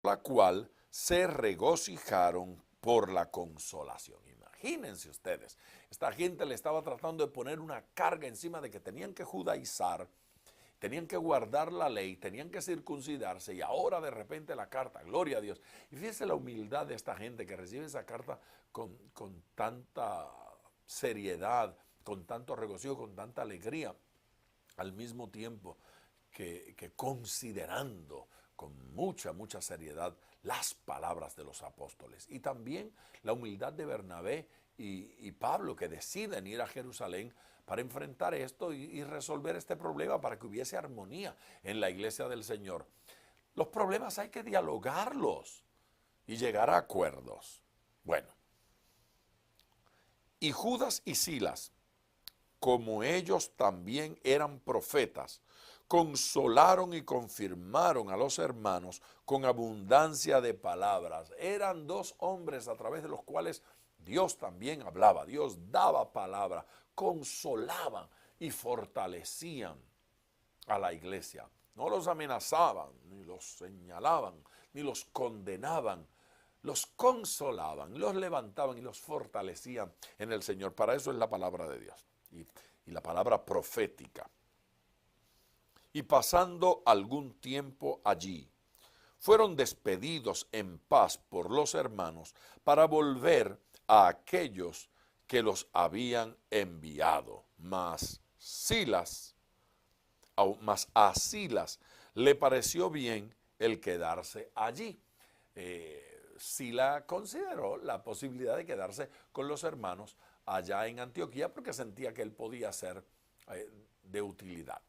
la cual se regocijaron por la consolación. Imagínense ustedes, esta gente le estaba tratando de poner una carga encima de que tenían que judaizar, tenían que guardar la ley, tenían que circuncidarse, y ahora de repente la carta, gloria a Dios. Y fíjense la humildad de esta gente que recibe esa carta con tanta seriedad, con tanto regocijo, con tanta alegría, al mismo tiempo que considerando con mucha seriedad las palabras de los apóstoles. Y también la humildad de Bernabé y Pablo, que deciden ir a Jerusalén para enfrentar esto y resolver este problema, para que hubiese armonía en la iglesia del Señor. Los problemas hay que dialogarlos y llegar a acuerdos. Bueno, y Judas y Silas, como ellos también eran profetas, consolaron y confirmaron a los hermanos con abundancia de palabras. Eran dos hombres a través de los cuales Dios también hablaba, Dios daba palabra, consolaban y fortalecían a la iglesia. No los amenazaban, ni los señalaban, ni los condenaban. Los consolaban, los levantaban y los fortalecían en el Señor. Para eso es la palabra de Dios y la palabra profética. Y pasando algún tiempo allí, fueron despedidos en paz por los hermanos para volver a aquellos que los habían enviado. Mas a Silas le pareció bien el quedarse allí. Silas consideró la posibilidad de quedarse con los hermanos allá en Antioquía porque sentía que él podía ser de utilidad.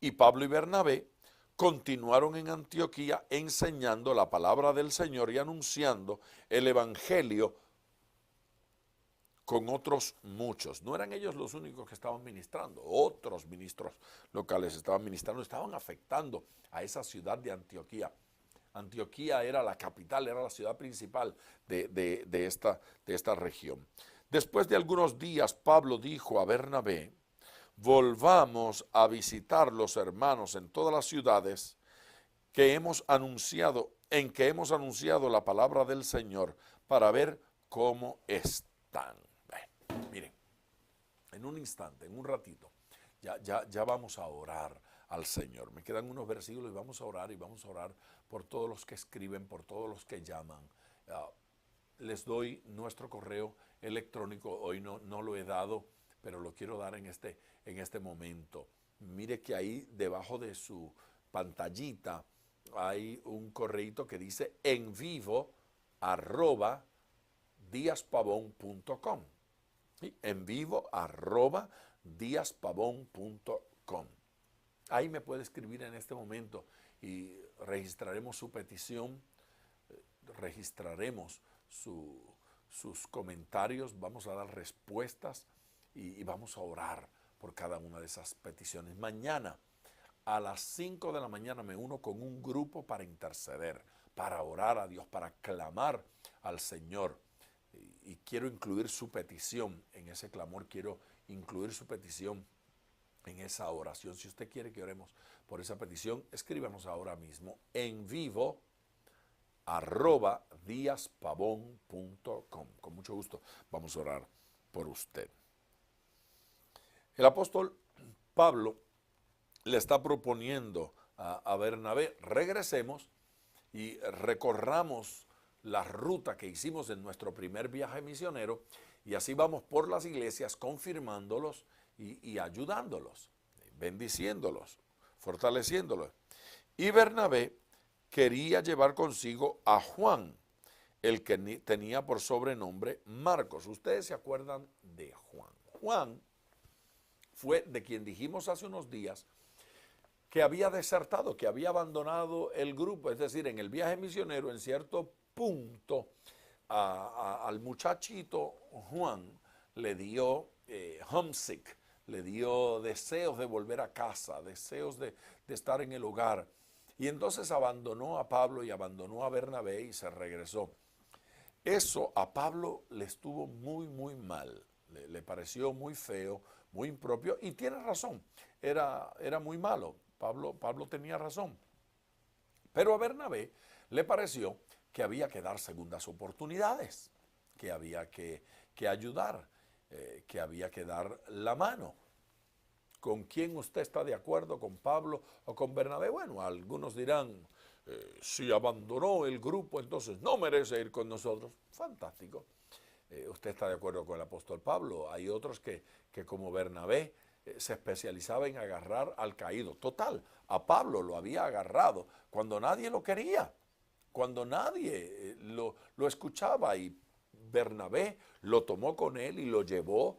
Y Pablo y Bernabé continuaron en Antioquía enseñando la palabra del Señor y anunciando el evangelio con otros muchos. No eran ellos los únicos que estaban ministrando, otros ministros locales estaban ministrando, estaban afectando a esa ciudad de Antioquía. Antioquía era la capital, era la ciudad principal de esta región. Después de algunos días, Pablo dijo a Bernabé: volvamos a visitar los hermanos en todas las ciudades en que hemos anunciado la palabra del Señor, para ver cómo están. Miren, en un instante, en un ratito, ya vamos a orar al Señor. Me quedan unos versículos y vamos a orar por todos los que escriben, por todos los que llaman. Les doy nuestro correo electrónico, hoy no lo he dado, pero lo quiero dar en este momento. Mire que ahí debajo de su pantallita hay un correíto que dice envivo@diaspavon.com. ¿Sí? envivo@diaspavon.com. Ahí me puede escribir en este momento y registraremos su petición, registraremos sus comentarios, vamos a dar respuestas y vamos a orar por cada una de esas peticiones. Mañana a las 5 de la mañana me uno con un grupo para interceder, para orar a Dios, para clamar al Señor. Y quiero incluir su petición en ese clamor, quiero incluir su petición en esa oración. Si usted quiere que oremos por esa petición, escríbanos ahora mismo en vivo@diaspavon.com. Con mucho gusto vamos a orar por usted. El apóstol Pablo le está proponiendo a Bernabé: regresemos y recorramos la ruta que hicimos en nuestro primer viaje misionero, y así vamos por las iglesias confirmándolos y ayudándolos, bendiciéndolos, fortaleciéndolos. Y Bernabé quería llevar consigo a Juan, el que tenía por sobrenombre Marcos. Ustedes se acuerdan de Juan. Juan fue de quien dijimos hace unos días que había desertado, que había abandonado el grupo, es decir, en el viaje misionero, en cierto punto, al muchachito Juan le dio homesick, le dio deseos de volver a casa, deseos de estar en el hogar. Y entonces abandonó a Pablo y abandonó a Bernabé y se regresó. Eso a Pablo le estuvo muy mal, le pareció muy feo, muy impropio, y tiene razón, era muy malo. Pablo tenía razón. Pero a Bernabé le pareció que había que dar segundas oportunidades, que había que ayudar, que había que dar la mano. ¿Con quién usted está de acuerdo? ¿Con Pablo o con Bernabé? Bueno, algunos dirán, si abandonó el grupo, entonces no merece ir con nosotros. Fantástico. Usted está de acuerdo con el apóstol Pablo. Hay otros que como Bernabé, se especializaba en agarrar al caído. Total, a Pablo lo había agarrado cuando nadie lo quería, cuando nadie lo escuchaba, y Bernabé lo tomó con él y lo llevó.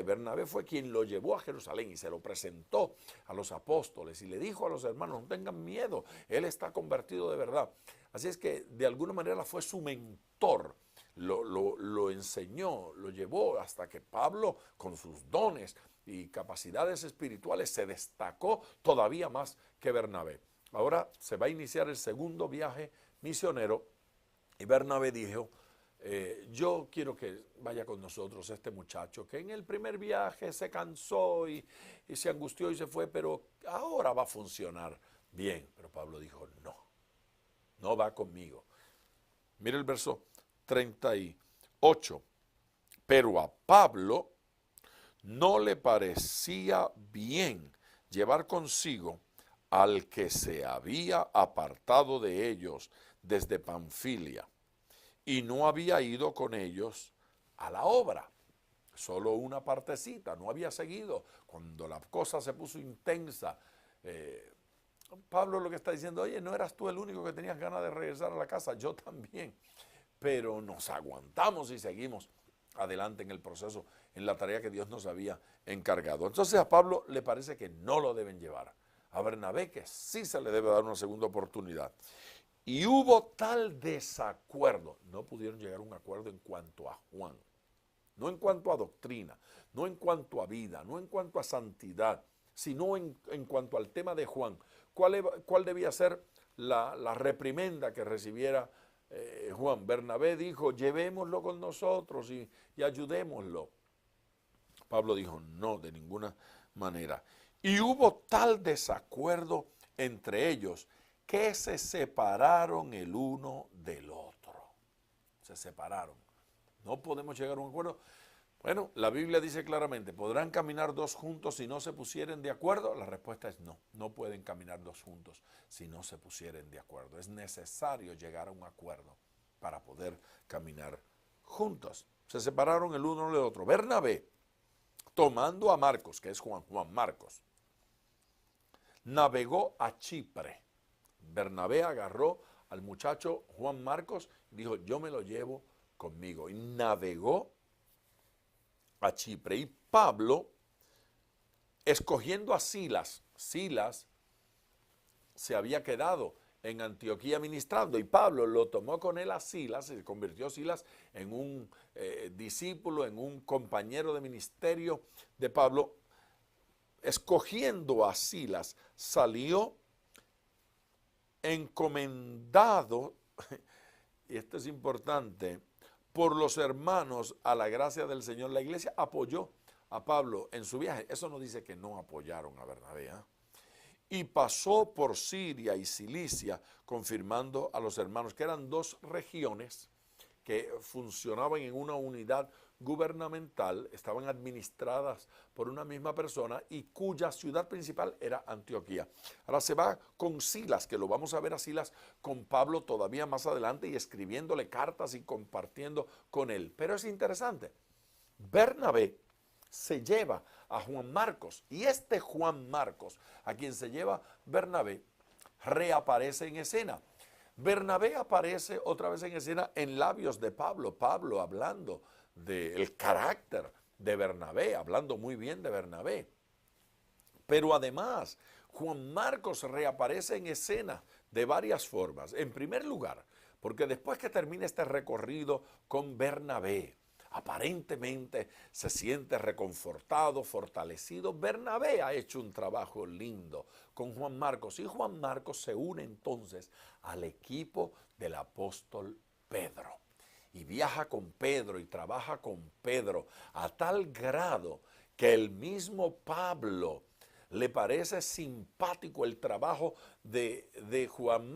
Bernabé fue quien lo llevó a Jerusalén y se lo presentó a los apóstoles y le dijo a los hermanos, no tengan miedo, él está convertido de verdad. Así es que de alguna manera fue su mentor, lo enseñó, lo llevó hasta que Pablo, con sus dones y capacidades espirituales, se destacó todavía más que Bernabé. Ahora se va a iniciar el segundo viaje misionero y Bernabé dijo, yo quiero que vaya con nosotros este muchacho que en el primer viaje se cansó y se angustió y se fue, pero ahora va a funcionar bien. Pero Pablo dijo, no va conmigo. Mire el verso 38. Pero a Pablo no le parecía bien llevar consigo al que se había apartado de ellos desde Panfilia y no había ido con ellos a la obra. Solo una partecita, no había seguido. Cuando la cosa se puso intensa, Pablo lo que está diciendo, oye, no eras tú el único que tenías ganas de regresar a la casa, yo también. Pero nos aguantamos y seguimos adelante en el proceso, en la tarea que Dios nos había encargado. Entonces a Pablo le parece que no lo deben llevar. A Bernabé que sí se le debe dar una segunda oportunidad. Y hubo tal desacuerdo, no pudieron llegar a un acuerdo en cuanto a Juan, no en cuanto a doctrina, no en cuanto a vida, no en cuanto a santidad, sino en cuanto al tema de Juan. ¿Cuál debía ser la reprimenda que recibiera Juan? Bernabé dijo, llevémoslo con nosotros y ayudémoslo. Pablo dijo, no, de ninguna manera. Y hubo tal desacuerdo entre ellos que se separaron el uno del otro. Se separaron. No podemos llegar a un acuerdo. Bueno, la Biblia dice claramente, ¿podrán caminar dos juntos si no se pusieren de acuerdo? La respuesta es no, no pueden caminar dos juntos si no se pusieren de acuerdo. Es necesario llegar a un acuerdo para poder caminar juntos. Se separaron el uno del otro. Bernabé, tomando a Marcos, que es Juan Marcos, navegó a Chipre. Bernabé agarró al muchacho Juan Marcos y dijo, yo me lo llevo conmigo. Y navegó a Chipre. Y Pablo, escogiendo a Silas se había quedado en Antioquía ministrando, y Pablo lo tomó con él a Silas, se convirtió Silas en un discípulo, en un compañero de ministerio de Pablo. Escogiendo a Silas, salió encomendado, y esto es importante, por los hermanos a la gracia del Señor. La iglesia apoyó a Pablo en su viaje. Eso no dice que no apoyaron a Bernabé, ¿eh? Y pasó por Siria y Cilicia, confirmando a los hermanos que eran dos regiones que funcionaban en una unidad gubernamental, estaban administradas por una misma persona y cuya ciudad principal era Antioquía. Ahora se va con Silas, que lo vamos a ver a Silas con Pablo todavía más adelante y escribiéndole cartas y compartiendo con él. Pero es interesante, Bernabé se lleva a Juan Marcos y este Juan Marcos, a quien se lleva Bernabé, reaparece en escena. Bernabé aparece otra vez en escena en labios de Pablo, Pablo hablando del carácter de Bernabé, hablando muy bien de Bernabé. Pero además, Juan Marcos reaparece en escena de varias formas. En primer lugar, porque después que termina este recorrido con Bernabé, aparentemente se siente reconfortado, fortalecido. Bernabé ha hecho un trabajo lindo con Juan Marcos y Juan Marcos se une entonces al equipo del apóstol Pedro y viaja con Pedro y trabaja con Pedro a tal grado que el mismo Pablo le parece simpático el trabajo de Juan Marcos.